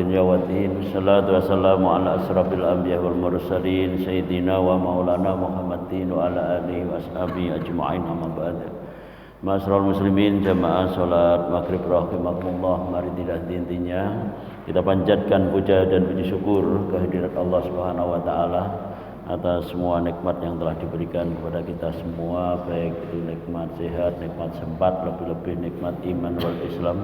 dunya waddin. Wassalatu wassalamu ala asrafil anbiya wal mursalin sayyidina wa maulana Muhammadin wa ala alihi wa ashabihi ajma'in, amma ba'd. Ma'asyiral muslimin, jamaah salat maghrib rahimakumullah. Mari tidak henti-hentinya kita panjatkan puja dan puji syukur kehadirat Allah Subhanahu wa taala atas semua nikmat yang telah diberikan kepada kita semua, baik itu nikmat sehat, nikmat sempat, lebih-lebih nikmat iman wal Islam,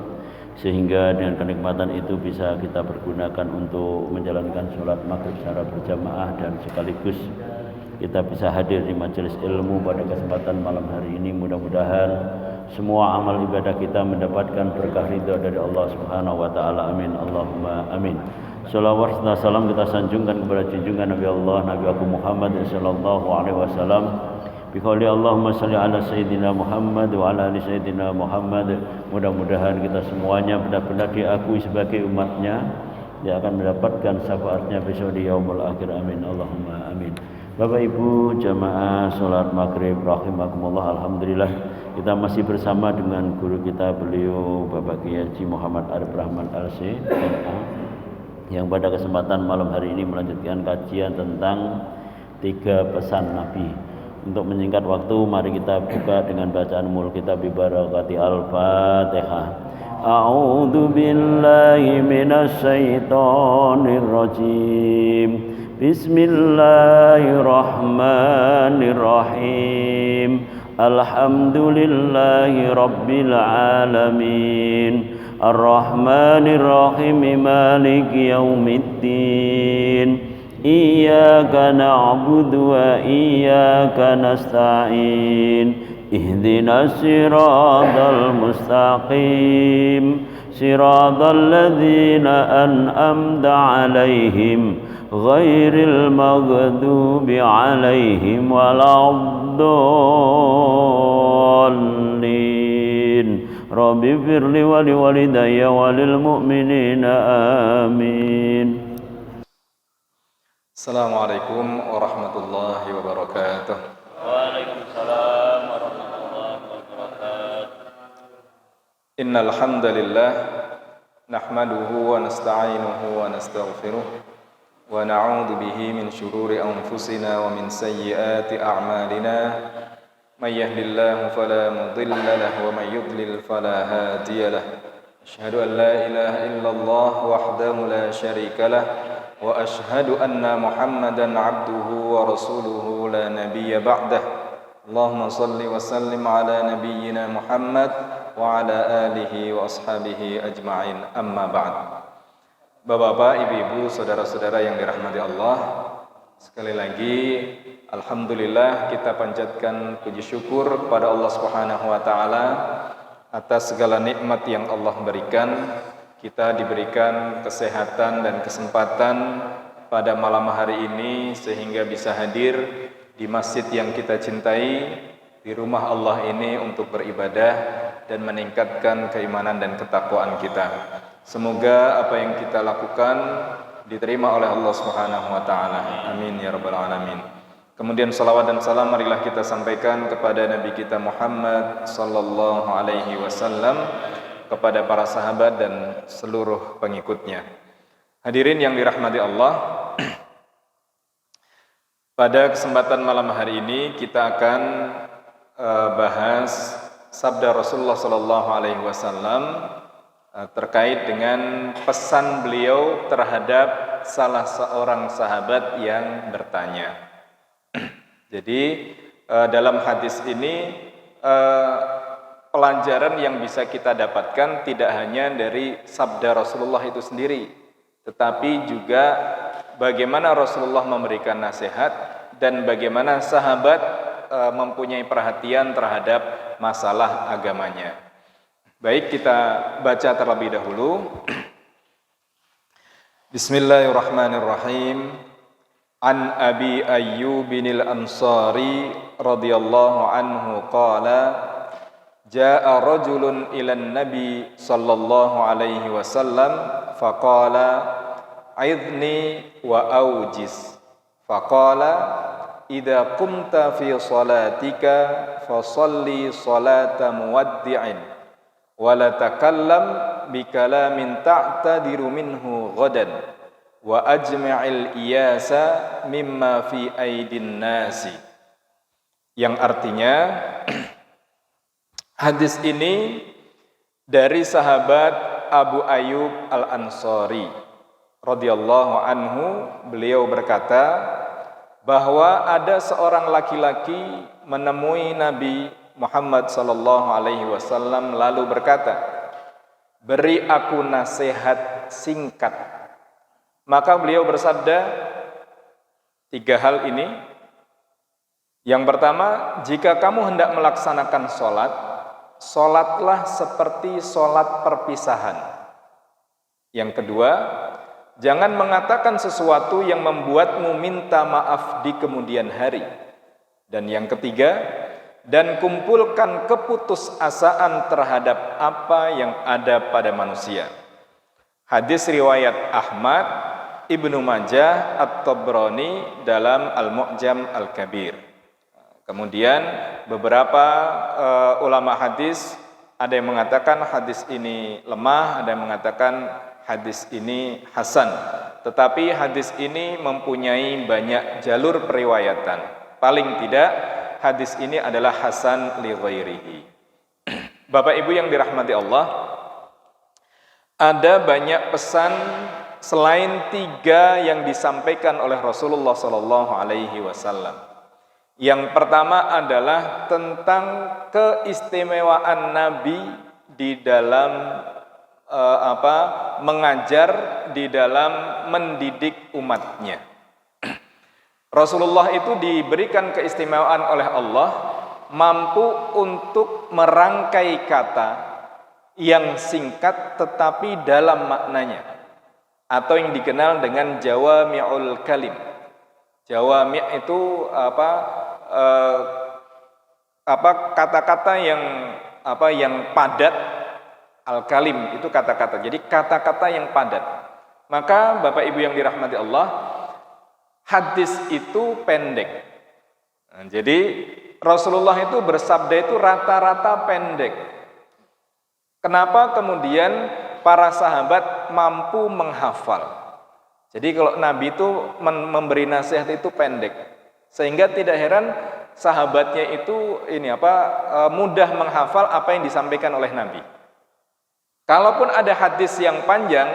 sehingga dengan kenikmatan itu bisa kita pergunakan untuk menjalankan sholat maghrib secara berjamaah dan sekaligus kita bisa hadir di majelis ilmu pada kesempatan malam hari ini. Mudah-mudahan semua amal ibadah kita mendapatkan berkah ridha dari Allah Subhanahu wa taala. Amin, Allahumma amin. Salawat dan salam kita sanjungkan kepada junjungan Nabi Allah, Nabi Abu Muhammad sallallahu alaihi wasallam. Biqauli Allahumma salli ala Sayyidina Muhammad wa ala ali Sayyidina Muhammad. Mudah-mudahan kita semuanya benar-benar diakui sebagai umatnya yang akan mendapatkan syafaatnya besok di yaumul akhir. Amin, Allahumma amin. Bapak Ibu jamaah salat maghrib rahimakumullah, alhamdulillah kita masih bersama dengan guru kita, beliau Bapak Kiai Haji Muhammad Arif Rahman LC MA, yang pada kesempatan malam hari ini melanjutkan kajian tentang 3 pesan Nabi. Untuk menyingkat waktu, mari kita buka dengan bacaan mul kitab bi barakati al-Fatihah. A'udzu billahi minasy syaithanir rajim. Bismillahirrahmanirrahim. Alhamdulillahi rabbil alamin. Ar-Rahmanir Rahim, Maliki yaumiddin. Iyyaka na'budu wa iyyaka nasta'in. Ihdinas siratal mustaqim. Siratal ladzina an'amta 'alaihim ghairil maghdubi 'alaihim waladdallin. Rabbi firli wa liwalidayya wa lil mu'minina amin. Assalamualaikum warahmatullahi wabarakatuh. Waalaikumsalam warahmatullahi wabarakatuh. Innal hamdalillah nahmaduhu wa nasta'inuhu wa nastaghfiruh wa na'udzu bihi min shururi anfusina wa min sayyiati a'malina. May yahdihillahu fala mudilla lahu wa may yudlil fala hadiya lahu. Asyhadu an la ilaha illallah wahdahu la syarika lah wa asyhadu anna Muhammadan abduhu wa rasuluhu la nabiyya ba'dah. Allahumma salli wa sallim ala nabiyyina Muhammad wa ala alihi wa ashabihi ajma'in, amma ba'd. Bapak-bapak, ibu-ibu, saudara-saudara yang dirahmati Allah, sekali lagi alhamdulillah kita panjatkan puji syukur kepada Allah Subhanahu wa taala atas segala nikmat yang Allah berikan. Kita diberikan kesehatan dan kesempatan pada malam hari ini sehingga bisa hadir di masjid yang kita cintai, di rumah Allah ini untuk beribadah dan meningkatkan keimanan dan ketakwaan kita. Semoga apa yang kita lakukan diterima oleh Allah Subhanahu wa taala. Amin ya rabbal alamin. Kemudian salawat dan salam marilah kita sampaikan kepada Nabi kita Muhammad sallallahu alaihi wasallam, kepada para sahabat dan seluruh pengikutnya. Hadirin yang dirahmati Allah, pada kesempatan malam hari ini kita akan bahas sabda Rasulullah sallallahu alaihi wasallam terkait dengan pesan beliau terhadap salah seorang sahabat yang bertanya. Jadi dalam hadis ini pelajaran yang bisa kita dapatkan tidak hanya dari sabda Rasulullah itu sendiri, tetapi juga bagaimana Rasulullah memberikan nasihat dan bagaimana sahabat mempunyai perhatian terhadap masalah agamanya. Baik, kita baca terlebih dahulu. Bismillahirrahmanirrahim. An Abi Ayyubin al-Ansari radhiyallahu anhu qala Ja'a rajulun ilan Nabi sallallahu alaihi wasallam faqala Aidni wa aujiz. Faqala idza qumta fi salatika fasalli salata muwaddi'in wa la takallam bi kalamin ta'tadiru minhu ghadan wa ajma'il iyasa mimma fi aidin nasi. Yang artinya hadis ini dari sahabat Abu Ayyub Al-Ansari radhiyallahu anhu, beliau berkata bahwa ada seorang laki-laki menemui Nabi Muhammad sallallahu alaihi wasallam lalu berkata, "Beri aku nasihat singkat." Maka beliau bersabda 3 hal ini. Yang pertama, jika kamu hendak melaksanakan sholat, sholatlah seperti sholat perpisahan. Yang kedua, jangan mengatakan sesuatu yang membuatmu minta maaf di kemudian hari. Dan yang ketiga, dan kumpulkan keputusasaan terhadap apa yang ada pada manusia. Hadis riwayat Ahmad, Ibnu Majah, At-Tabrani dalam Al-Mu'jam Al-Kabir. Kemudian beberapa ulama hadis, ada yang mengatakan hadis ini lemah, ada yang mengatakan hadis ini hasan. Tetapi hadis ini mempunyai banyak jalur periwayatan. Paling tidak hadis ini adalah hasan li ghairihi. Bapak Ibu yang dirahmati Allah, ada banyak pesan selain 3 yang disampaikan oleh Rasulullah sallallahu alaihi wasallam. Yang pertama adalah tentang keistimewaan Nabi di dalam mengajar, di dalam mendidik umatnya. Rasulullah itu diberikan keistimewaan oleh Allah, mampu untuk merangkai kata yang singkat tetapi dalam maknanya, atau yang dikenal dengan jawami'ul kalim. Jawami' itu kata-kata yang padat. Al-kalim itu kata-kata. Jadi kata-kata yang padat. Maka Bapak Ibu yang dirahmati Allah, hadis itu pendek. Nah, jadi Rasulullah itu bersabda itu rata-rata pendek. Kenapa kemudian para sahabat mampu menghafal? Jadi kalau Nabi itu memberi nasihat itu pendek, sehingga tidak heran sahabatnya itu mudah menghafal apa yang disampaikan oleh Nabi. Kalaupun ada hadis yang panjang,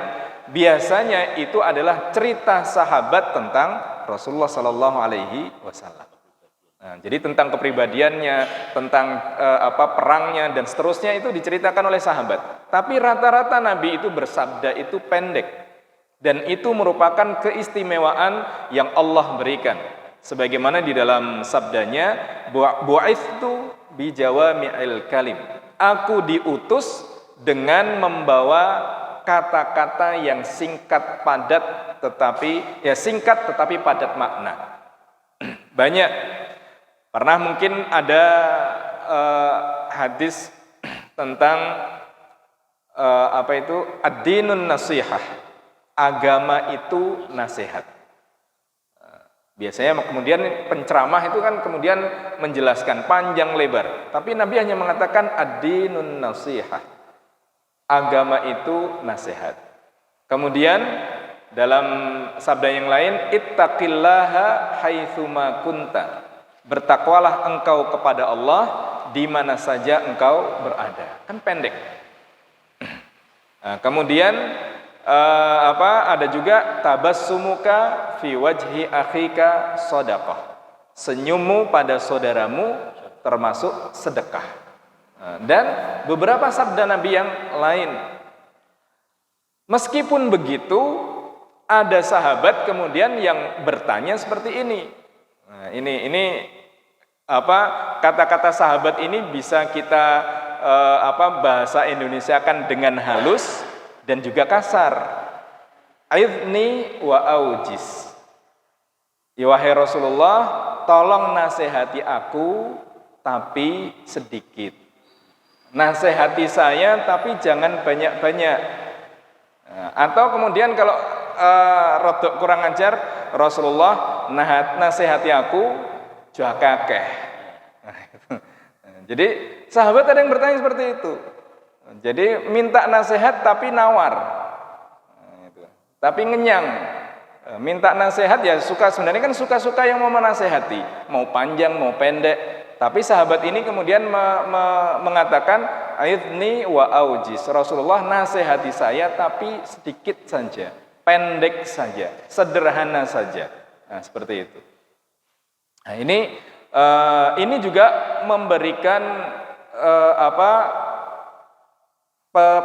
biasanya itu adalah cerita sahabat tentang Rasulullah Sallallahu Alaihi Wasallam. Nah, jadi tentang kepribadiannya, tentang perangnya dan seterusnya itu diceritakan oleh sahabat. Tapi rata-rata Nabi itu bersabda itu pendek, dan itu merupakan keistimewaan yang Allah berikan. Sebagaimana di dalam sabdanya, bu'ithtu bi jawami'il kalim. Aku diutus dengan membawa kata-kata yang singkat padat tetapi padat makna. Banyak. Pernah mungkin ada hadis tentang ad-dinun nasihah. Agama itu nasihat. Biasanya kemudian penceramah itu kan kemudian menjelaskan panjang lebar. Tapi Nabi hanya mengatakan ad-dinun nasihah. Agama itu nasihat. Kemudian dalam sabda yang lain, ittaqillaha haitsuma kunta. Bertakwalah engkau kepada Allah di mana saja engkau berada. Kan pendek. Nah, kemudian ada juga tabassumuka fi wajhi akhika shadaqah. Senyummu pada saudaramu termasuk sedekah. Dan beberapa sabda Nabi yang lain. Meskipun begitu, ada sahabat kemudian yang bertanya seperti ini. Nah, ini kata-kata sahabat ini bisa kita bahasa Indonesia kan dengan halus dan juga kasar. Aidni wa aujis. Ya wahai Rasulullah, tolong nasihati aku tapi sedikit. Nasihati saya tapi jangan banyak-banyak. Atau kemudian kalau rodok kurang ajar, Rasulullah nasihati aku jua kakeh. Jadi sahabat ada yang bertanya seperti itu. Jadi minta nasihat tapi nawar. Tapi ngenyang. Minta nasihat ya sebenarnya kan suka-suka yang mau menasehati, mau panjang mau pendek. Tapi sahabat ini kemudian mengatakan, "Aidni wa aujis." Rasulullah nasihati saya tapi sedikit saja, pendek saja, sederhana saja. Nah, seperti itu. Nah, ini juga memberikan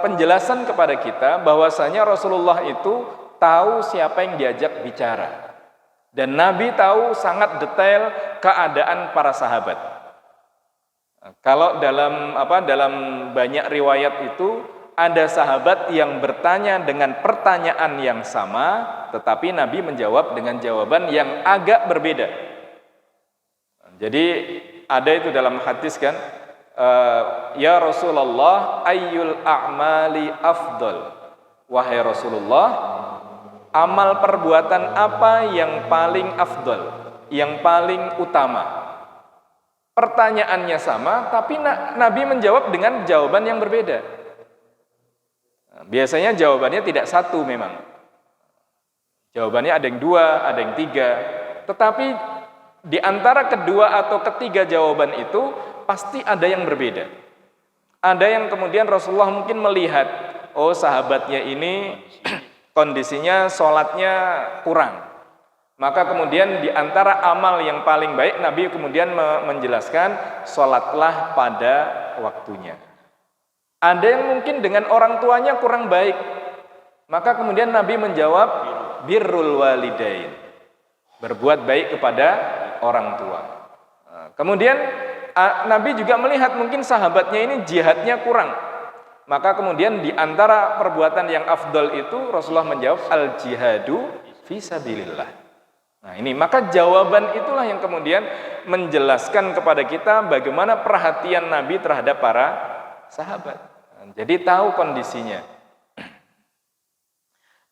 penjelasan kepada kita bahwasanya Rasulullah itu tahu siapa yang diajak bicara. Dan Nabi tahu sangat detail keadaan para sahabat. Kalau dalam banyak riwayat itu ada sahabat yang bertanya dengan pertanyaan yang sama, tetapi Nabi menjawab dengan jawaban yang agak berbeda. Jadi ada itu dalam hadis kan, ya Rasulullah, ayyul a'mali afdal. Wahai Rasulullah, amal perbuatan apa yang paling afdal, yang paling utama? Pertanyaannya sama, tapi Nabi menjawab dengan jawaban yang berbeda. Biasanya jawabannya tidak satu memang. Jawabannya ada yang dua, ada yang tiga. Tetapi di antara kedua atau ketiga jawaban itu pasti ada yang berbeda. Ada yang kemudian Rasulullah mungkin melihat, oh sahabatnya ini kondisinya sholatnya kurang. Maka kemudian di antara amal yang paling baik Nabi kemudian menjelaskan sholatlah pada waktunya. Ada yang mungkin dengan orang tuanya kurang baik. Maka kemudian Nabi menjawab birrul walidain. Berbuat baik kepada orang tua. Kemudian Nabi juga melihat mungkin sahabatnya ini jihadnya kurang. Maka kemudian di antara perbuatan yang afdal itu Rasulullah menjawab al-jihadu fisabilillah. Nah ini, maka jawaban itulah yang kemudian menjelaskan kepada kita bagaimana perhatian Nabi terhadap para sahabat. Jadi tahu kondisinya.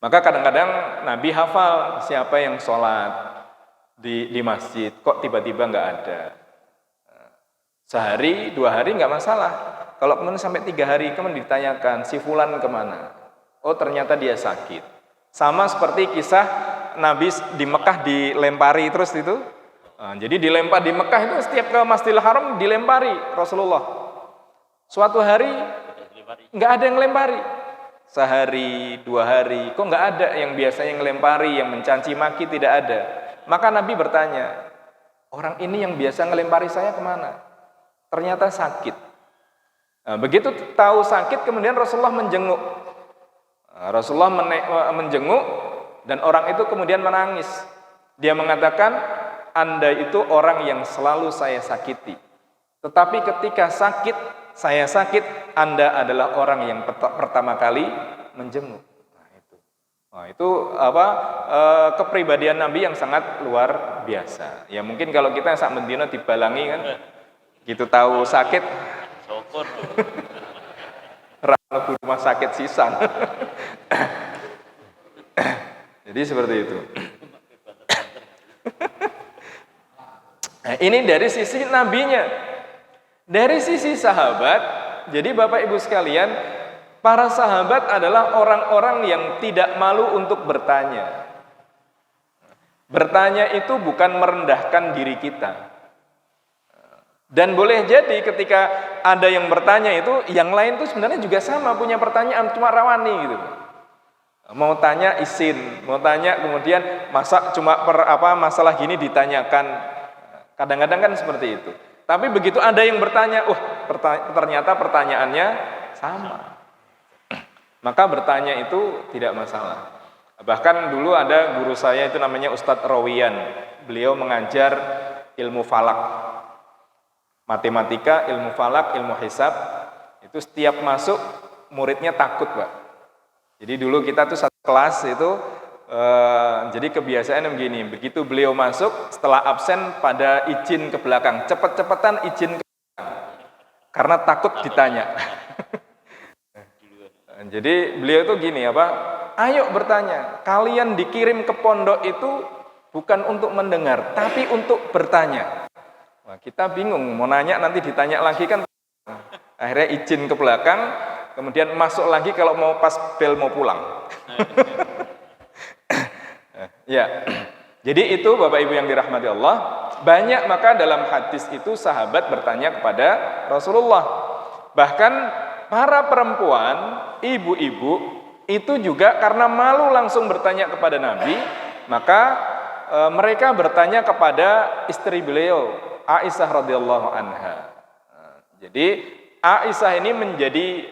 Maka kadang-kadang Nabi hafal siapa yang sholat di masjid, kok tiba-tiba nggak ada. Sehari, 2 hari nggak masalah. Kalau kemudian sampai 3 hari kemudian ditanyakan, si fulan kemana? Oh ternyata dia sakit. Sama seperti kisah Nabi di Mekah dilempari terus itu. Jadi dilempar di Mekah itu setiap ke Masjidil Haram dilempari Rasulullah. Suatu hari nggak ada yang lempari. Sehari, 2 hari, kok nggak ada yang biasanya yang lempari, yang mencaci maki, tidak ada. Maka Nabi bertanya, orang ini yang biasa ngelempari saya kemana? Ternyata sakit. Begitu tahu sakit, kemudian Rasulullah menjenguk. Rasulullah menjenguk. Dan orang itu kemudian menangis. Dia mengatakan, Anda itu orang yang selalu saya sakiti. Tetapi ketika saya sakit, Anda adalah orang yang pertama kali menjenguk. Nah, itu kepribadian Nabi yang sangat luar biasa. Ya mungkin kalau kita sak mendino dibalangi kan, gitu tahu sakit, syukur. Rabu rumah sakit sisan. Jadi seperti itu. Nah, ini dari sisi nabinya. Dari sisi sahabat, jadi Bapak Ibu sekalian, para sahabat adalah orang-orang yang tidak malu untuk bertanya. Bertanya itu bukan merendahkan diri kita. Dan boleh jadi ketika ada yang bertanya itu, yang lain itu sebenarnya juga sama punya pertanyaan, cuma rawani gitu. Mau tanya izin, mau tanya kemudian masa cuma masalah gini ditanyakan. Kadang-kadang kan seperti itu. Tapi begitu ada yang bertanya, ternyata pertanyaannya sama. Maka bertanya itu tidak masalah. Bahkan dulu ada guru saya itu namanya Ustadz Rawiyan. Beliau mengajar ilmu falak, matematika, ilmu falak, ilmu hisab. Itu setiap masuk muridnya takut, Pak. Jadi dulu kita tuh satu kelas itu, jadi kebiasaan begini, begitu beliau masuk, setelah absen pada izin ke belakang, cepet-cepetan izin ke belakang, karena takut ditanya. Jadi beliau tuh gini, ayo bertanya, kalian dikirim ke pondok itu bukan untuk mendengar, tapi untuk bertanya. Wah, kita bingung, mau nanya nanti ditanya lagi kan, akhirnya izin ke belakang. kemudian masuk lagi kalau mau pas bel mau pulang. Ya. Jadi itu Bapak Ibu yang dirahmati Allah, banyak maka dalam hadis itu sahabat bertanya kepada Rasulullah. Bahkan para perempuan, ibu-ibu itu juga karena malu langsung bertanya kepada Nabi, maka mereka bertanya kepada istri beliau, Aisyah radhiyallahu anha. Jadi Aisyah ini menjadi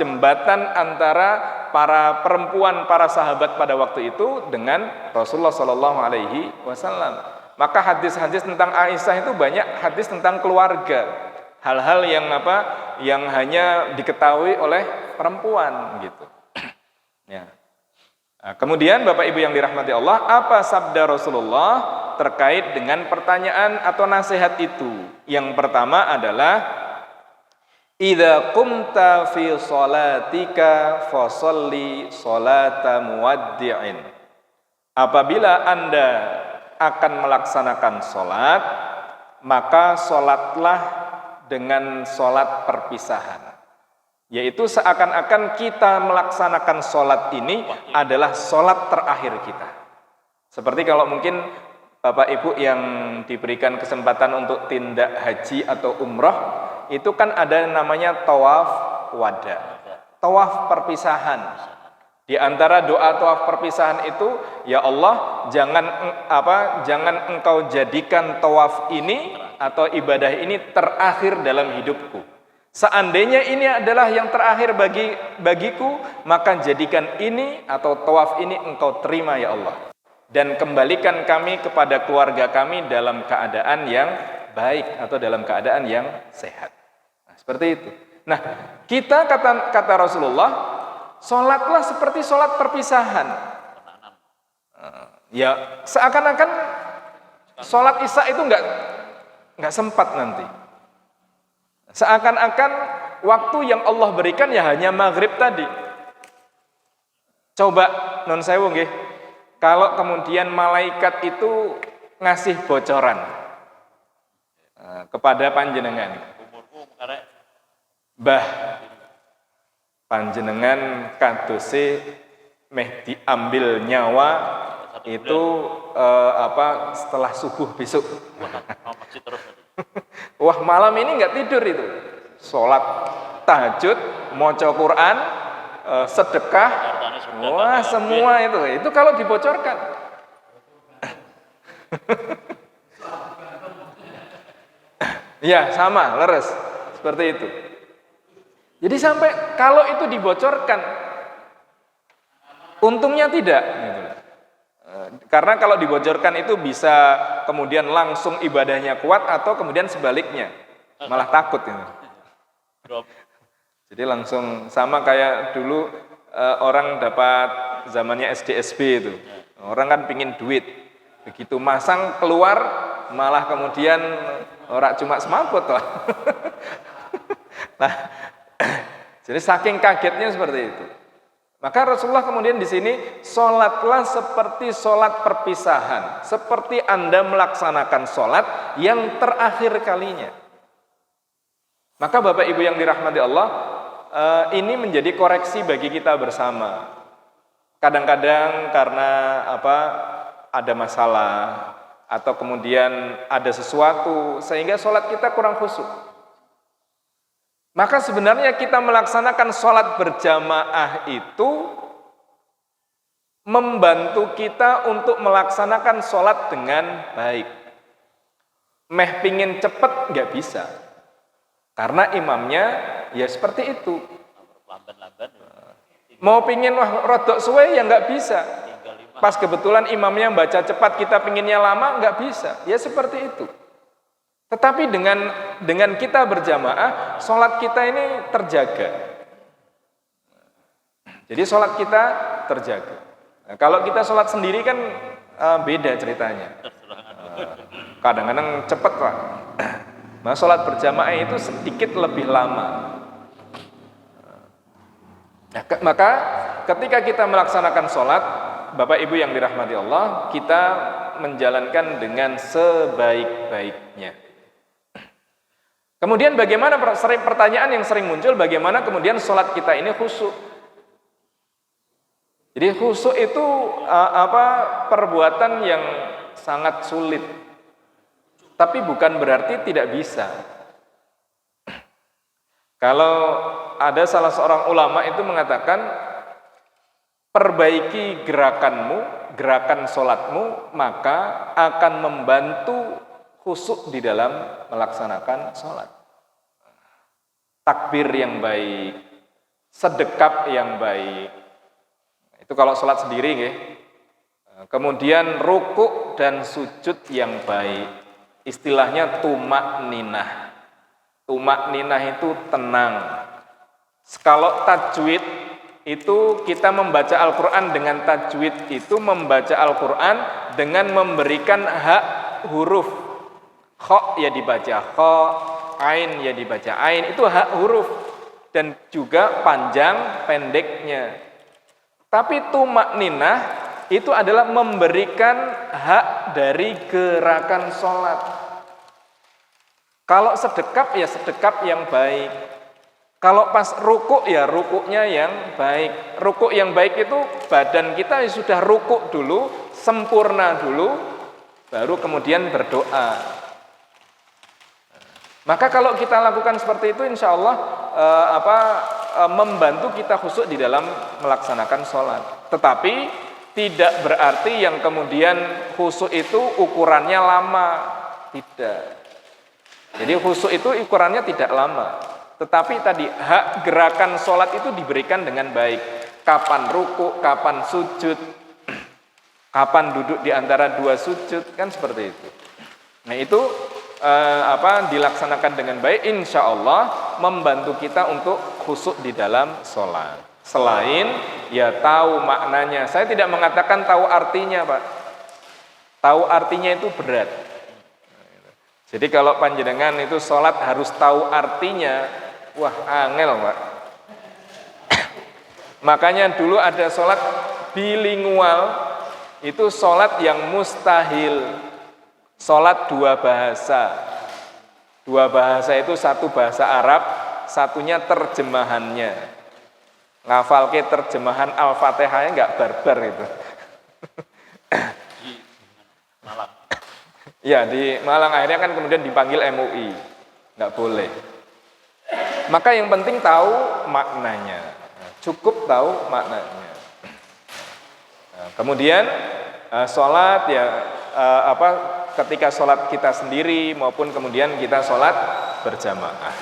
jembatan antara para perempuan, para sahabat pada waktu itu dengan Rasulullah Shallallahu Alaihi Wasallam. Maka hadis-hadis tentang Aisyah itu banyak hadis tentang keluarga, hal-hal yang hanya diketahui oleh perempuan gitu. Ya. Nah, kemudian Bapak Ibu yang dirahmati Allah, apa sabda Rasulullah terkait dengan pertanyaan atau nasihat itu? Yang pertama adalah idza qumta fi shalatika fasholli sholata muwaddi'in. Apabila Anda akan melaksanakan sholat, maka sholatlah dengan sholat perpisahan. Yaitu seakan-akan kita melaksanakan sholat ini adalah sholat terakhir kita. Seperti kalau mungkin Bapak Ibu yang diberikan kesempatan untuk tindak haji atau umroh, itu kan ada namanya tawaf wada, tawaf perpisahan. Di antara doa tawaf perpisahan itu, ya Allah, jangan Engkau jadikan tawaf ini atau ibadah ini terakhir dalam hidupku. Seandainya ini adalah yang terakhir bagiku, maka jadikan ini atau tawaf ini Engkau terima ya Allah. Dan kembalikan kami kepada keluarga kami dalam keadaan yang baik atau dalam keadaan yang sehat. Nah, seperti itu. Nah, kita kata Rasulullah, sholatlah seperti sholat perpisahan. Ya, seakan-akan sholat Isya itu nggak sempat nanti. Seakan-akan waktu yang Allah berikan ya hanya maghrib tadi. Coba non sewu nggih, kalau kemudian malaikat itu ngasih bocoran kepada panjenengan, Mbah, panjenengan kadose meh diambil nyawa itu setelah subuh besok. Wah, malam ini nggak tidur itu, sholat tahajud, maca Quran, sedekah, wah semua itu kalau dibocorkan. Ya sama, leres seperti itu. Jadi sampai kalau itu dibocorkan, untungnya tidak. Karena kalau dibocorkan itu bisa kemudian langsung ibadahnya kuat atau kemudian sebaliknya malah takut ini. Jadi langsung sama kayak dulu orang dapat zamannya SD-SB itu. Orang kan pingin duit. Begitu masang keluar malah kemudian orang cuma semaput toh. Nah, jadi saking kagetnya seperti itu. Maka Rasulullah kemudian di sini, sholatlah seperti sholat perpisahan, seperti Anda melaksanakan sholat yang terakhir kalinya. Maka Bapak Ibu yang dirahmati Allah, ini menjadi koreksi bagi kita bersama. Kadang-kadang karena ada masalah atau kemudian ada sesuatu sehingga sholat kita kurang khusyuk. Maka sebenarnya kita melaksanakan sholat berjamaah itu membantu kita untuk melaksanakan sholat dengan baik. Meh pingin cepet nggak bisa, karena imamnya ya seperti itu. Mau pingin rodok suwe ya nggak bisa. Pas kebetulan imamnya baca cepat, kita pinginnya lama nggak bisa. Ya seperti itu. Tetapi dengan kita berjamaah, sholat kita ini terjaga. Jadi sholat kita terjaga. Nah, kalau kita sholat sendiri kan beda ceritanya. Kadang-kadang cepat Pak. Nah, sholat berjamaah itu sedikit lebih lama. Nah, maka ketika kita melaksanakan sholat, Bapak Ibu yang dirahmati Allah, kita menjalankan dengan sebaik-baiknya. Kemudian bagaimana pertanyaan yang sering muncul, bagaimana kemudian sholat kita ini khusyuk? Jadi khusyuk itu perbuatan yang sangat sulit. Tapi bukan berarti tidak bisa. Kalau ada salah seorang ulama itu mengatakan, perbaiki gerakan sholatmu, maka akan membantu khusyuk di dalam melaksanakan sholat. Takbir yang baik, sedekap yang baik. Itu kalau sholat sendiri, ya. Kemudian rukuk dan sujud yang baik. Istilahnya tumak ninah. Tumak ninah itu tenang. Kalau tajwid itu kita membaca Al-Quran dengan tajwid itu membaca Al-Quran dengan memberikan hak huruf. Kha ya dibaca kha, ain ya dibaca ain, itu hak huruf dan juga panjang pendeknya. Tapi tumakninah itu adalah memberikan hak dari gerakan sholat. Kalau sedekap ya sedekap yang baik. Kalau pas rukuk ya rukuknya yang baik. Rukuk yang baik itu badan kita sudah rukuk dulu, sempurna dulu, baru kemudian berdoa. Maka kalau kita lakukan seperti itu, insya Allah membantu kita khusyuk di dalam melaksanakan sholat. Tetapi tidak berarti yang kemudian khusyuk itu ukurannya lama, tidak. Jadi khusyuk itu ukurannya tidak lama. Tetapi tadi hak gerakan sholat itu diberikan dengan baik. Kapan ruku, kapan sujud, kapan duduk di antara dua sujud, kan seperti itu. Nah itu dilaksanakan dengan baik, insya Allah membantu kita untuk khusyuk di dalam sholat. Selain ya tahu maknanya, saya tidak mengatakan tahu artinya, Pak. Tahu artinya itu berat. Jadi kalau panjenengan itu sholat harus tahu artinya, wah angel, Pak. Makanya dulu ada sholat bilingual, itu sholat yang mustahil. Sholat dua bahasa. Dua bahasa itu satu bahasa Arab, satunya terjemahannya. Ngafal ke terjemahan Al-Fatihahnya nggak barbar itu. Di Malang. Ya di Malang akhirnya kan kemudian dipanggil MUI, nggak boleh. Maka yang penting tahu maknanya, cukup tahu maknanya. Nah, kemudian sholat ya ketika sholat kita sendiri maupun kemudian kita sholat berjamaah.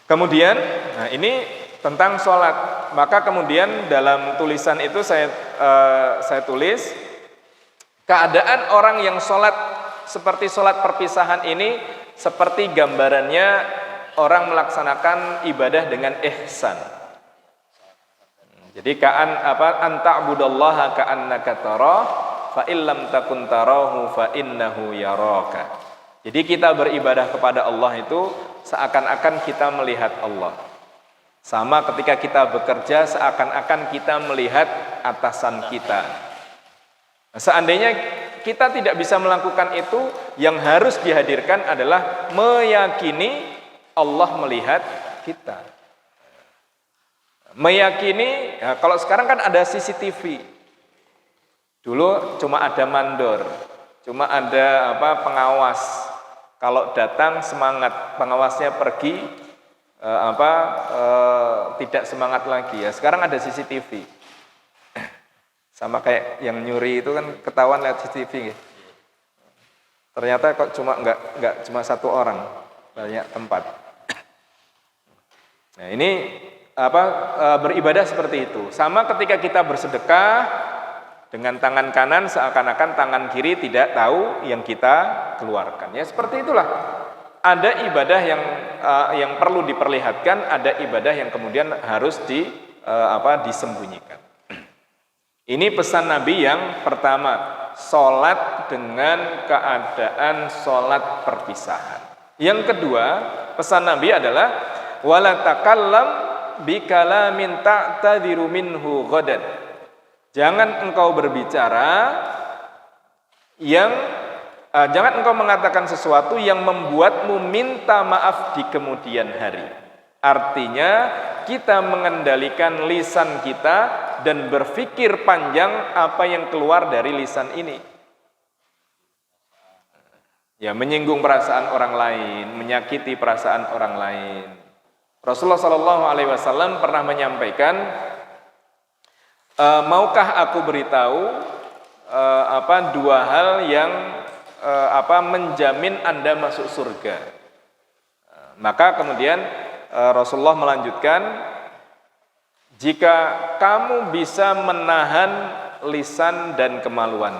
Kemudian, nah ini tentang sholat. Maka kemudian dalam tulisan itu saya tulis keadaan orang yang sholat seperti sholat perpisahan ini seperti gambarannya orang melaksanakan ibadah dengan ihsan. Jadi anta'budallaha ka'annaka tarah fa illam takun tarahu fa innahu yaraka. Jadi kita beribadah kepada Allah itu seakan-akan kita melihat Allah. Sama ketika kita bekerja seakan-akan kita melihat atasan kita. Nah, seandainya kita tidak bisa melakukan itu, yang harus dihadirkan adalah meyakini Allah melihat kita. Meyakini, ya, kalau sekarang kan ada CCTV. Dulu cuma ada mandor, cuma ada pengawas. Kalau datang semangat, pengawasnya pergi tidak semangat lagi ya. Sekarang ada CCTV. Sama kayak yang nyuri itu kan ketahuan lewat CCTV. Ya. Ternyata kok nggak cuma satu orang, banyak tempat. Nah ini beribadah seperti itu. Sama ketika kita bersedekah. Dengan tangan kanan seakan-akan tangan kiri tidak tahu yang kita keluarkan. Ya seperti itulah. Ada ibadah yang perlu diperlihatkan, ada ibadah yang kemudian harus disembunyikan. Ini pesan Nabi yang pertama, sholat dengan keadaan sholat perpisahan. Yang kedua, pesan Nabi adalah wala takallam bikalamin ta'tadiru minhu ghadan. Jangan engkau berbicara yang Jangan engkau mengatakan sesuatu yang membuatmu minta maaf di kemudian hari. Artinya kita mengendalikan lisan kita dan berpikir panjang apa yang keluar dari lisan ini. Ya, menyinggung perasaan orang lain, menyakiti perasaan orang lain. Rasulullah SAW pernah menyampaikan, maukah aku beritahu dua hal yang menjamin Anda masuk surga. Maka kemudian Rasulullah melanjutkan, jika kamu bisa menahan lisan dan kemaluan,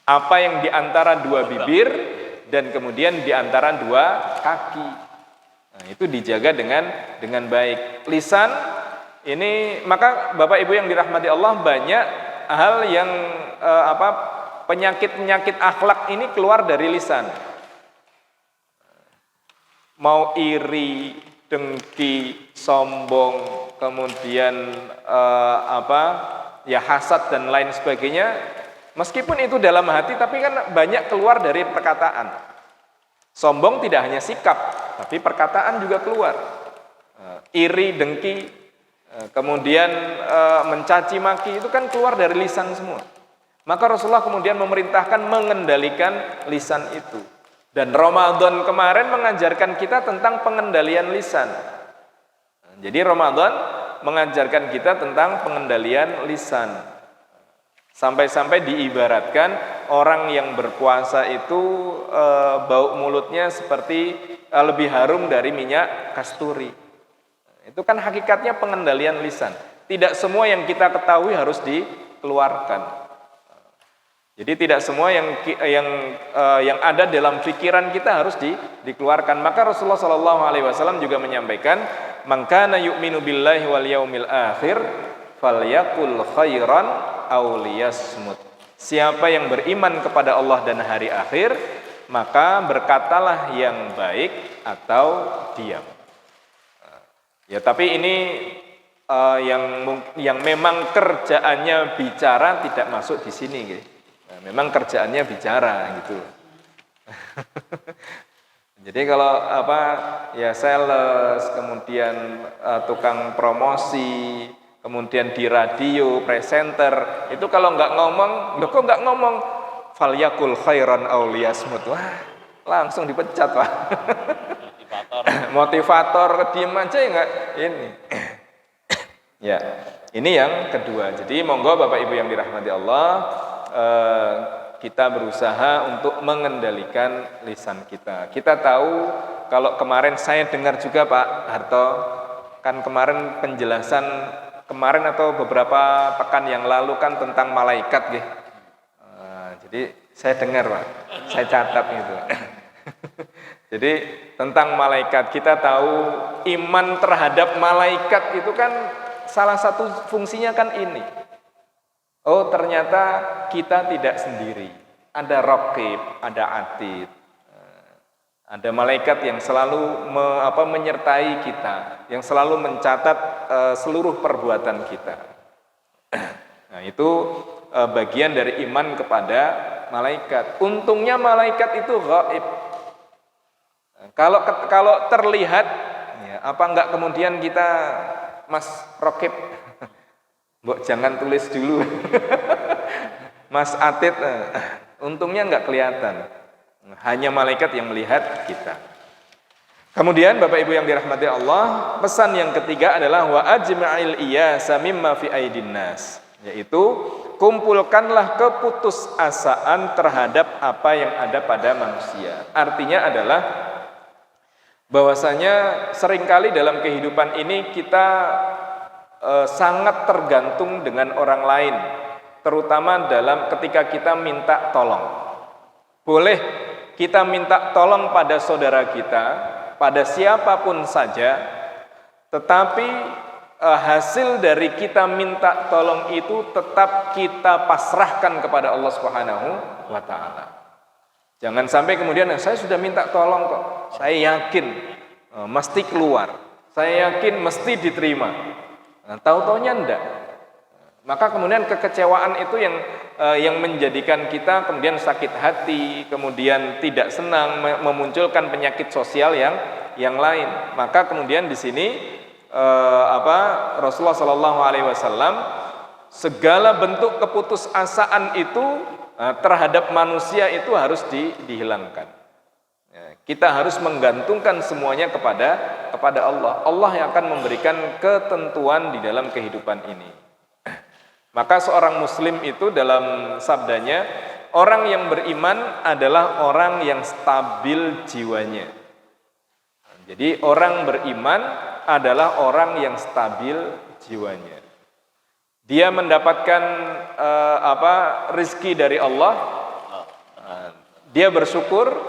apa yang di antara dua bibir dan kemudian di antara dua kaki, nah, itu dijaga dengan baik. Lisan ini, maka Bapak Ibu yang dirahmati Allah, banyak hal yang penyakit-penyakit akhlak ini keluar dari lisan. Mau iri, dengki, sombong, kemudian hasad dan lain sebagainya. Meskipun itu dalam hati, tapi kan banyak keluar dari perkataan. Sombong tidak hanya sikap, tapi perkataan juga keluar. Iri, dengki, kemudian mencaci maki, itu kan keluar dari lisan semua. Maka Rasulullah kemudian memerintahkan mengendalikan lisan itu. Dan Ramadan kemarin mengajarkan kita tentang pengendalian lisan. Jadi Ramadan mengajarkan kita tentang pengendalian lisan. Sampai-sampai diibaratkan orang yang berpuasa itu bau mulutnya seperti lebih harum dari minyak kasturi. Itu kan hakikatnya pengendalian lisan. Tidak semua yang kita ketahui harus dikeluarkan. Jadi tidak semua yang ada dalam pikiran kita harus dikeluarkan. Maka Rasulullah SAW juga menyampaikan, "Man kana yu'minu billahi wal yaumil akhir falyakul khairan aw liyasmut." Siapa yang beriman kepada Allah dan hari akhir, maka berkatalah yang baik atau diam. Ya, tapi ini yang memang kerjaannya bicara tidak masuk di sini, gitu. Nah, memang kerjaannya bicara gitu. Jadi kalau sales, kemudian tukang promosi, kemudian di radio, presenter, itu kalau nggak ngomong, loh kok nggak ngomong, falyakul khairan aw liyasmut, wah langsung dipecat, Pak. Motivator, diem aja ya nggak ini. Ya, ini yang kedua. Jadi monggo Bapak Ibu yang dirahmati Allah, kita berusaha untuk mengendalikan lisan kita. Kita tahu, kalau kemarin saya dengar juga Pak Harto, kan kemarin penjelasan atau beberapa pekan yang lalu kan tentang malaikat, gitu. Jadi saya dengar Pak, saya catat gitu. Jadi tentang malaikat, kita tahu iman terhadap malaikat itu kan salah satu fungsinya kan ini. Oh, ternyata kita tidak sendiri. Ada raqib, ada atid. Ada malaikat yang selalu menyertai kita, yang selalu mencatat seluruh perbuatan kita. Nah, itu bagian dari iman kepada malaikat. Untungnya malaikat itu gaib. Kalau terlihat, ya, apa enggak kemudian kita, Mas Raqib, Mbok jangan tulis dulu. Mas Atid, untungnya enggak kelihatan. Hanya malaikat yang melihat kita. Kemudian Bapak Ibu yang dirahmati Allah, pesan yang ketiga adalah wa ajma'il iyasa mimma fi aidin nas, yaitu kumpulkanlah keputusasaan terhadap apa yang ada pada manusia. Artinya adalah bahwasanya seringkali dalam kehidupan ini kita sangat tergantung dengan orang lain, terutama ketika kita minta tolong. Boleh kita minta tolong pada saudara kita, pada siapapun saja, tetapi hasil dari kita minta tolong itu tetap kita pasrahkan kepada Allah Subhanahu wa taala. Jangan sampai kemudian saya sudah minta tolong kok, saya yakin mesti keluar, saya yakin mesti diterima. Nah, tahu-taunya enggak. Maka kemudian kekecewaan itu yang menjadikan kita kemudian sakit hati, kemudian tidak senang, memunculkan penyakit sosial yang lain. Maka kemudian di sini Rasulullah Shallallahu Alaihi Wasallam segala bentuk keputusasaan itu terhadap manusia itu harus dihilangkan. Kita harus menggantungkan semuanya kepada Allah. Allah yang akan memberikan ketentuan di dalam kehidupan ini. Maka seorang muslim itu dalam sabdanya, orang yang beriman adalah orang yang stabil jiwanya. Jadi orang beriman adalah orang yang stabil jiwanya. Dia mendapatkan rizki dari Allah, dia bersyukur,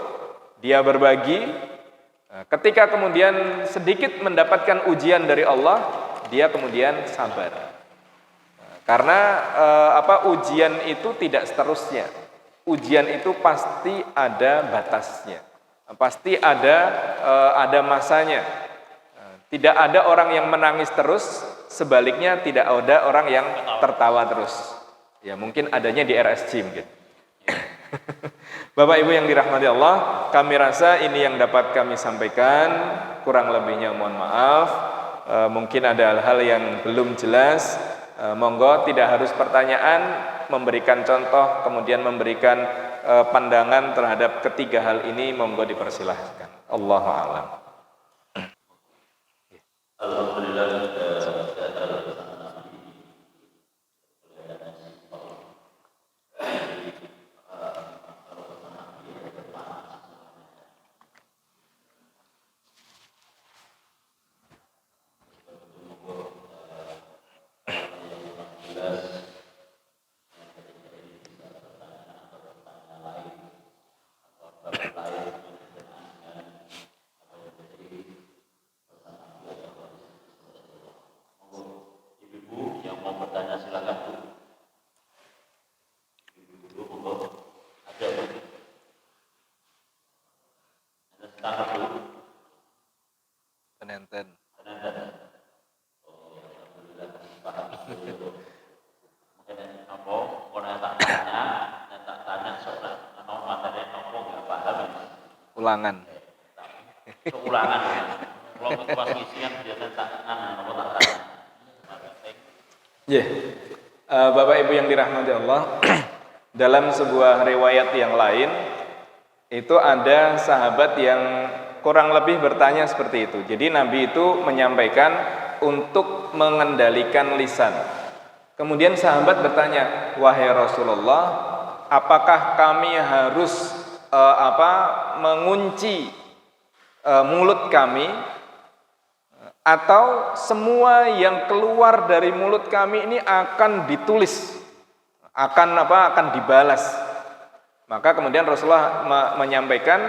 dia berbagi. Ketika kemudian sedikit mendapatkan ujian dari Allah, dia kemudian sabar. Karena ujian itu tidak seterusnya. Ujian itu pasti ada batasnya. Pasti ada masanya. Tidak ada orang yang menangis terus, sebaliknya tidak ada orang yang tertawa terus. Ya mungkin adanya di RSC mungkin. Bapak Ibu yang dirahmati Allah, kami rasa ini yang dapat kami sampaikan, kurang lebihnya mohon maaf. Mungkin ada hal-hal yang belum jelas. Monggo tidak harus pertanyaan, memberikan contoh, kemudian memberikan pandangan terhadap ketiga hal ini, monggo dipersilahkan. Allahu a'lam. Alhamdulillah. Penenten. Ulangan. Keulangan. Kalau pas ngisian biasanya Bapak Ibu yang dirahmati Allah, dalam sebuah riwayat yang lain itu ada sahabat yang kurang lebih bertanya seperti itu. Jadi Nabi itu menyampaikan untuk mengendalikan lisan. Kemudian sahabat bertanya, "Wahai Rasulullah, apakah kami harus mengunci mulut kami, atau semua yang keluar dari mulut kami ini akan ditulis, akan dibalas?" Maka kemudian Rasulullah menyampaikan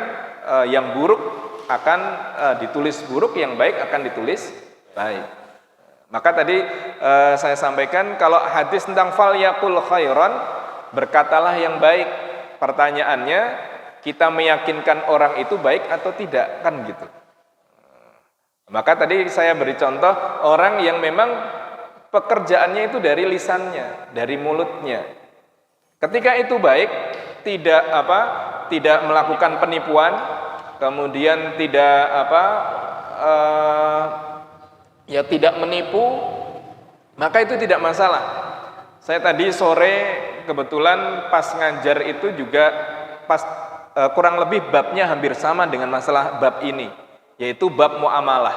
yang buruk akan ditulis buruk, yang baik akan ditulis baik. Maka tadi saya sampaikan kalau hadis tentang fal yaqul khairan, berkatalah yang baik. Pertanyaannya, kita meyakinkan orang itu baik atau tidak, kan gitu. Maka tadi saya beri contoh orang yang memang pekerjaannya itu dari lisannya, dari mulutnya. Ketika itu baik, tidak melakukan penipuan, kemudian tidak menipu, maka itu tidak masalah. Saya tadi sore kebetulan pas ngajar itu juga kurang lebih babnya hampir sama dengan masalah bab ini, yaitu bab muamalah.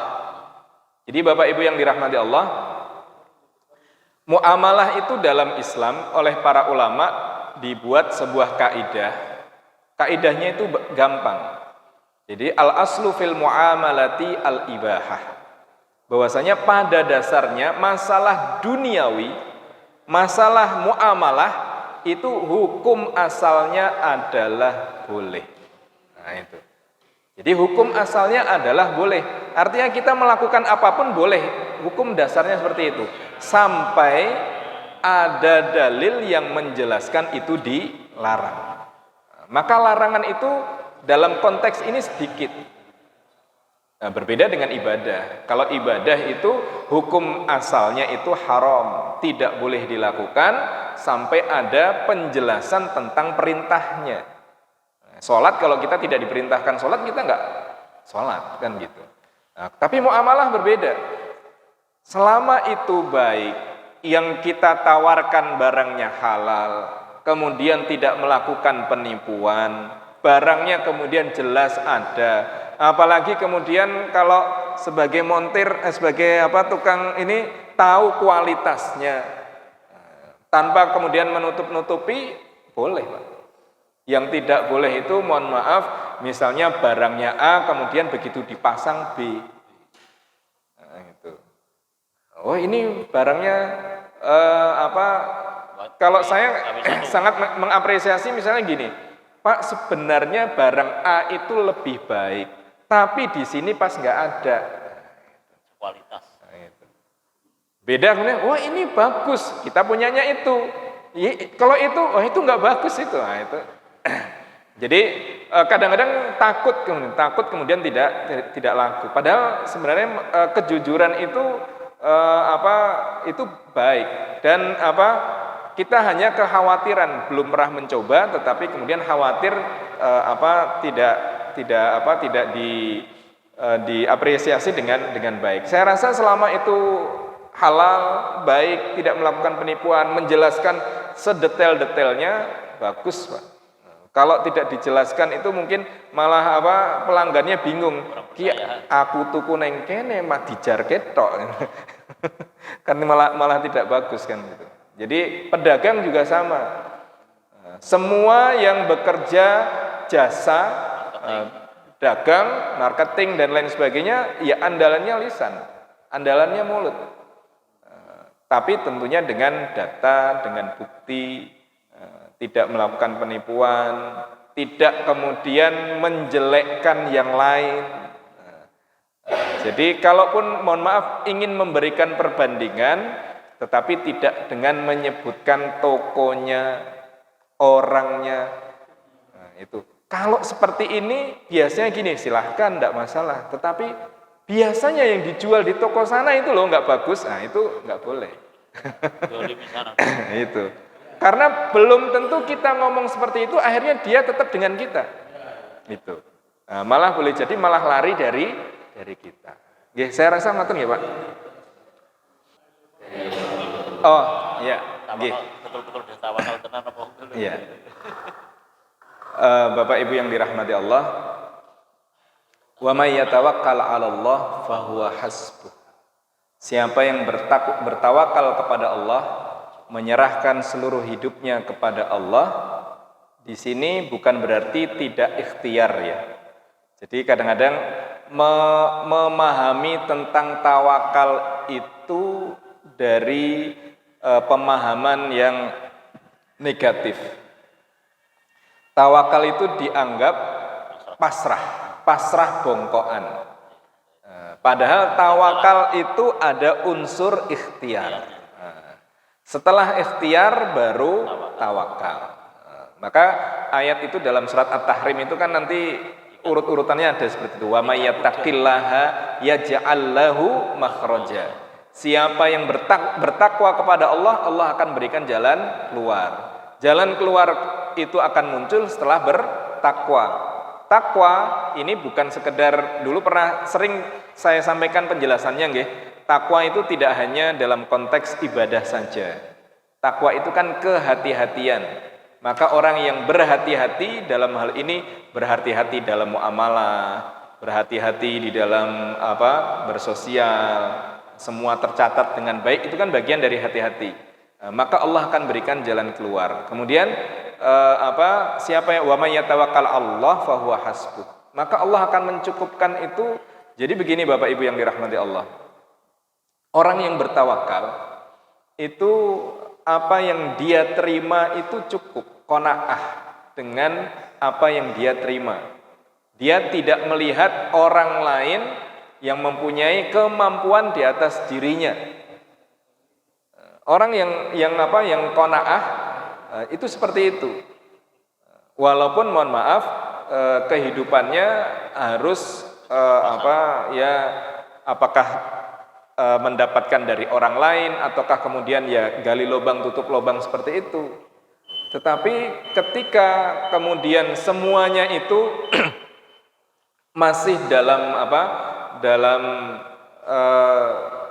Jadi Bapak Ibu yang dirahmati Allah, muamalah itu dalam Islam oleh para ulama dibuat sebuah kaidah. Kaidahnya itu gampang. Jadi al-aslu fil muamalati al-ibahah. Bahwasanya pada dasarnya masalah duniawi, masalah muamalah itu hukum asalnya adalah boleh. Nah itu. Jadi hukum asalnya adalah boleh. Artinya kita melakukan apapun boleh. Hukum dasarnya seperti itu. Sampai ada dalil yang menjelaskan itu dilarang. Maka larangan itu dalam konteks ini sedikit. Nah, berbeda dengan ibadah. Kalau ibadah itu hukum asalnya itu haram, tidak boleh dilakukan sampai ada penjelasan tentang perintahnya. Sholat kalau kita tidak diperintahkan sholat, kita nggak sholat, kan gitu. Nah, tapi muamalah berbeda. Selama itu baik, yang kita tawarkan barangnya halal, kemudian tidak melakukan penipuan, barangnya kemudian jelas ada. Apalagi kemudian kalau sebagai montir, sebagai tukang ini tahu kualitasnya, tanpa kemudian menutup-nutupi, boleh Pak. Yang tidak boleh itu, mohon maaf, misalnya barangnya A, kemudian begitu dipasang B. Nah, gitu. Oh ini barangnya kalau saya sangat mengapresiasi misalnya gini, Pak, sebenarnya barang A itu lebih baik, tapi di sini pas nggak ada Kualitas. Nah, itu. Beda kemudian, wah ini bagus, kita punyanya itu. Kalau itu, wah itu nggak bagus itu. Nah, itu. Jadi kadang-kadang takut kemudian tidak laku. Padahal sebenarnya kejujuran itu itu baik, dan kita hanya kekhawatiran belum pernah mencoba, tetapi kemudian khawatir tidak diapresiasi dengan baik. Saya rasa selama itu halal, baik, tidak melakukan penipuan, menjelaskan sedetail-detailnya, bagus Pak. Kalau tidak dijelaskan itu mungkin malah pelanggannya bingung. Ki aku tuku neng kene mah dijar ketok. Kan malah tidak bagus kan gitu. Jadi pedagang juga sama. Semua yang bekerja jasa, dagang, marketing dan lain sebagainya, ya andalannya lisan, andalannya mulut. Tapi tentunya dengan data, dengan bukti, tidak melakukan penipuan, tidak kemudian menjelekkan yang lain. Jadi kalaupun mohon maaf ingin memberikan perbandingan, tetapi tidak dengan menyebutkan tokonya, orangnya. Nah, itu. Kalau seperti ini biasanya gini, silahkan, tidak masalah. Tetapi biasanya yang dijual di toko sana itu loh nggak bagus, nah itu nggak boleh. Itu. Karena belum tentu kita ngomong seperti itu, akhirnya dia tetap dengan kita. Itu. Nah, malah boleh jadi malah lari dari kita. Oke, saya rasa ngoten ya Pak. Oh, iya. Betul-betul tawakal tenan apa? Iya. Bapak Ibu yang dirahmati Allah, wa may yatawakkal 'ala Allah fahuwa hasbuh. Siapa yang bertawakal kepada Allah, menyerahkan seluruh hidupnya kepada Allah, di sini bukan berarti tidak ikhtiar ya. Jadi kadang-kadang memahami tentang tawakal itu dari pemahaman yang negatif. Tawakal itu dianggap pasrah bongkoan. Padahal tawakal itu ada unsur ikhtiar. Setelah ikhtiar baru tawakal. Maka ayat itu dalam surat At-Tahrim itu kan nanti urut-urutannya ada seperti itu. Wa may yattaqillaha yaj'al lahu makhraja. Siapa yang bertakwa kepada Allah, Allah akan berikan jalan keluar. Jalan keluar itu akan muncul setelah bertakwa. Takwa ini bukan sekedar, dulu pernah sering saya sampaikan penjelasannya nggih. Takwa itu tidak hanya dalam konteks ibadah saja. Takwa itu kan kehati-hatian. Maka orang yang berhati-hati dalam hal ini, berhati-hati dalam muamalah, berhati-hati di dalam bersosial, semua tercatat dengan baik, itu kan bagian dari hati-hati. Maka Allah akan berikan jalan keluar. Kemudian siapa yang wa may yatawakkal Allah fahuwa hasbuh. Maka Allah akan mencukupkan itu. Jadi begini Bapak Ibu yang dirahmati Allah. Orang yang bertawakal itu apa yang dia terima itu cukup, qanaah dengan apa yang dia terima. Dia tidak melihat orang lain yang mempunyai kemampuan di atas dirinya. Orang yang qanaah itu seperti itu. Walaupun mohon maaf kehidupannya harus apakah mendapatkan dari orang lain ataukah kemudian ya gali lubang tutup lubang seperti itu. Tetapi ketika kemudian semuanya itu masih dalam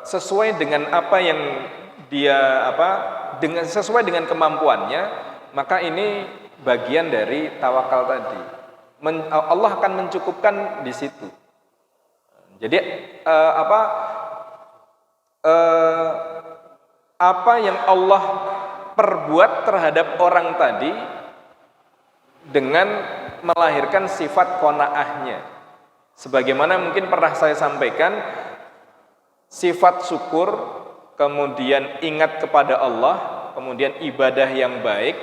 sesuai dengan apa yang dia sesuai dengan kemampuannya, maka ini bagian dari tawakal tadi. Allah akan mencukupkan di situ. Jadi apa yang Allah perbuat terhadap orang tadi dengan melahirkan sifat qanaahnya. Sebagaimana mungkin pernah saya sampaikan, sifat syukur, kemudian ingat kepada Allah, kemudian ibadah yang baik,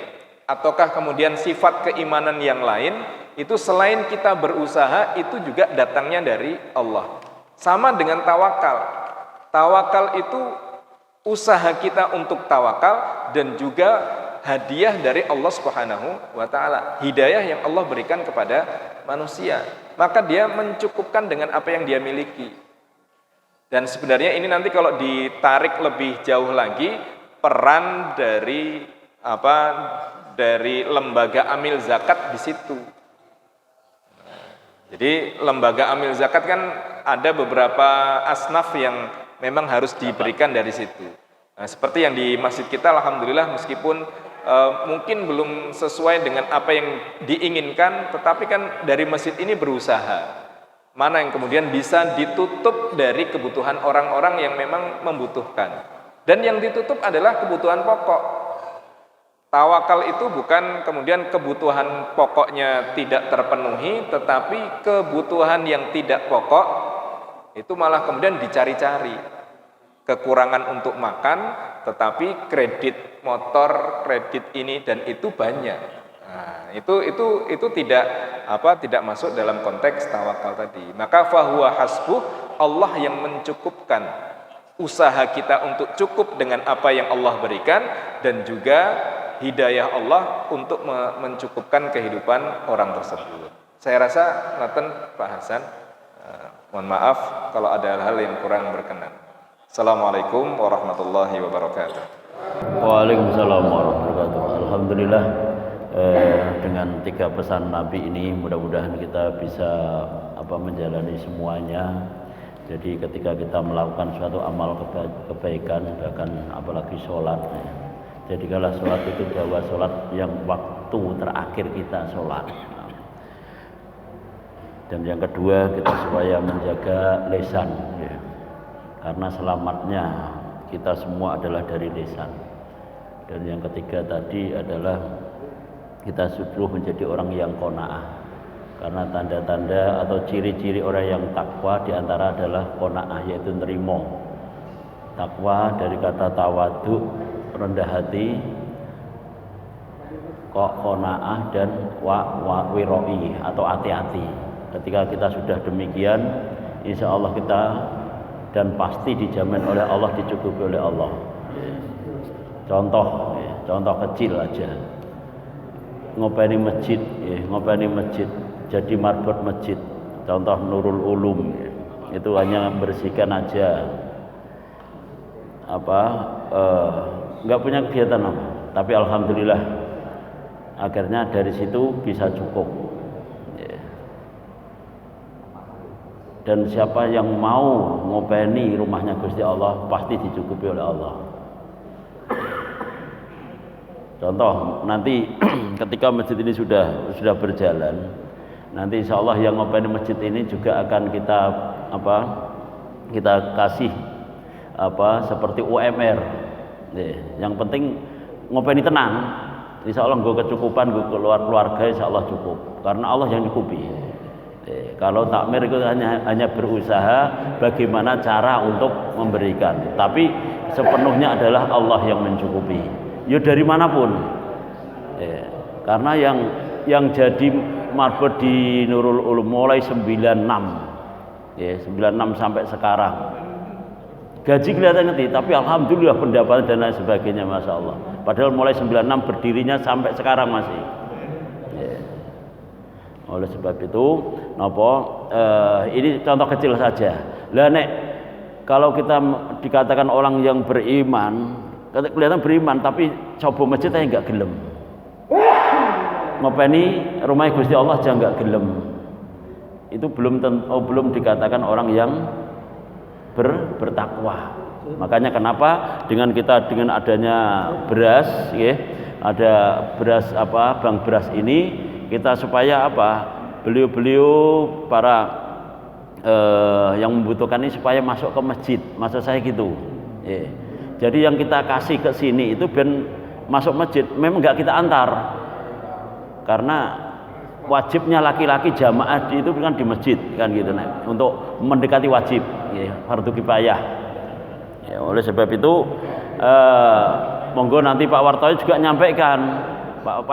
ataukah kemudian sifat keimanan yang lain, itu selain kita berusaha, itu juga datangnya dari Allah. Sama dengan tawakal. Tawakal itu usaha kita untuk tawakal dan juga hadiah dari Allah Subhanahu wa taala. Hidayah yang Allah berikan kepada manusia. Maka dia mencukupkan dengan apa yang dia miliki. Dan sebenarnya ini nanti kalau ditarik lebih jauh lagi, peran dari lembaga amil zakat di situ. Jadi lembaga amil zakat kan ada beberapa asnaf yang memang harus diberikan dari situ. Nah, seperti yang di masjid kita, alhamdulillah, meskipun mungkin belum sesuai dengan apa yang diinginkan, tetapi kan dari masjid ini berusaha. Mana yang kemudian bisa ditutup dari kebutuhan orang-orang yang memang membutuhkan. Dan yang ditutup adalah kebutuhan pokok. Tawakal itu bukan kemudian kebutuhan pokoknya tidak terpenuhi, tetapi kebutuhan yang tidak pokok itu malah kemudian dicari-cari. Kekurangan untuk makan, tetapi kredit motor, kredit ini dan itu banyak. Nah, itu tidak masuk dalam konteks tawakal tadi. Maka fahuwa hasbuh, Allah yang mencukupkan usaha kita untuk cukup dengan apa yang Allah berikan, dan juga hidayah Allah untuk mencukupkan kehidupan orang tersebut. Saya rasa ngaten Pak Hasan. Mohon maaf kalau ada hal-hal yang kurang berkenan. Assalamualaikum warahmatullahi wabarakatuh. Waalaikumsalam warahmatullahi wabarakatuh. Alhamdulillah, dengan 3 pesan Nabi ini mudah-mudahan kita bisa menjalani semuanya. Jadi ketika kita melakukan suatu amal kebaikan, bahkan apalagi sholat, jadikanlah sholat itu bahwa sholat yang waktu terakhir kita sholat. Dan yang kedua, kita supaya menjaga lisan, ya. Karena selamatnya kita semua adalah dari lisan. Dan yang ketiga tadi adalah kita suruh menjadi orang yang qanaah. Karena tanda-tanda atau ciri-ciri orang yang takwa diantara adalah qanaah, yaitu nerimo. Takwa dari kata tawadu, rendah hati, qanaah, dan wiroi atau hati-hati. Ketika kita sudah demikian, insya Allah kita dan pasti dijamin oleh Allah, dicukupi oleh Allah. Contoh kecil aja, ngopeni masjid, jadi marbot masjid. Contoh Nurul Ulum, itu hanya bersihkan aja, nggak punya kegiatan apa, tapi alhamdulillah akhirnya dari situ bisa cukup. Dan siapa yang mau ngopeni rumahnya Gusti Allah pasti dicukupi oleh Allah. Contoh nanti ketika masjid ini sudah berjalan, nanti insya Allah yang ngopeni masjid ini juga akan kita kasih seperti UMR. Yang penting ngopeni tenang, insya Allah gue kecukupan, gue keluarga insya Allah cukup, karena Allah yang cukupi. Kalau takmir itu hanya berusaha bagaimana cara untuk memberikan, tapi sepenuhnya adalah Allah yang mencukupi. Ya dari manapun. Karena yang jadi marbot di Nurul Ulum mulai 96 sampai sekarang. Gaji kelihatan ngerti, tapi alhamdulillah pendapatan dan lain sebagainya, masya Allah. Padahal mulai 96 berdirinya sampai sekarang masih. Oleh sebab itu ini contoh kecil saja. Lah nek kalau kita dikatakan orang yang beriman, kelihatan beriman tapi coba masjid aja enggak gelem. Ngopeni rumah Gusti Allah aja enggak gelem. Itu belum dikatakan orang yang bertakwa. Makanya kenapa dengan adanya beras, ya, ada beras bank beras ini, kita supaya beliau para yang membutuhkan ini supaya masuk ke masjid, maksud saya gitu. Ya. Jadi yang kita kasih ke sini itu ben masuk masjid, memang nggak kita antar, karena wajibnya laki-laki jamaah itu kan di masjid kan gitu, untuk mendekati wajib, ya, fardu kifayah. Ya, oleh sebab itu monggo nanti Pak Wartoyo juga nyampaikan, Pak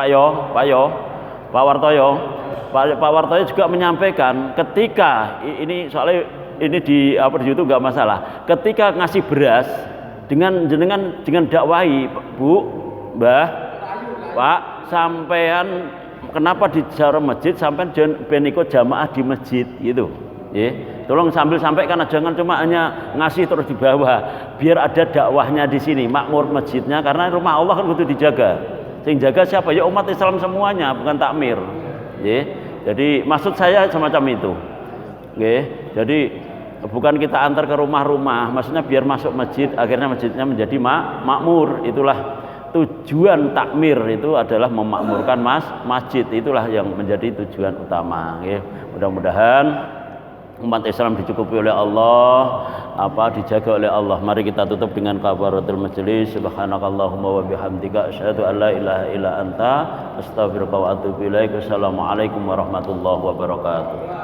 Wartoyo juga menyampaikan ketika ini, soalnya ini di YouTube nggak masalah, ketika ngasih beras dengan dakwahi, Bu, Mbah, Pak, sampean kenapa di jaro masjid sampean ben ikut jamaah di masjid gitu, ya. Tolong sambil sampaikan, jangan cuma hanya ngasih terus di bawah, biar ada dakwahnya di sini, makmur masjidnya, karena rumah Allah kan butuh dijaga. Sing jaga siapa? Ya umat Islam semuanya, bukan takmir. Ya. Jadi maksud saya semacam itu. Ya. Jadi bukan kita antar ke rumah-rumah, maksudnya biar masuk masjid, akhirnya masjidnya menjadi makmur. Itulah tujuan takmir, itu adalah memakmurkan masjid. Itulah yang menjadi tujuan utama. Ya. Mudah-mudahan umat Islam dicukupi oleh Allah, dijaga oleh Allah. Mari kita tutup dengan kafaratul majelis. Subhanakallahumma wa bihamdika asyhadu an la ilaha illa anta astaghfiruka wa atubu ilaik. Wassalamualaikum warahmatullahi wabarakatuh.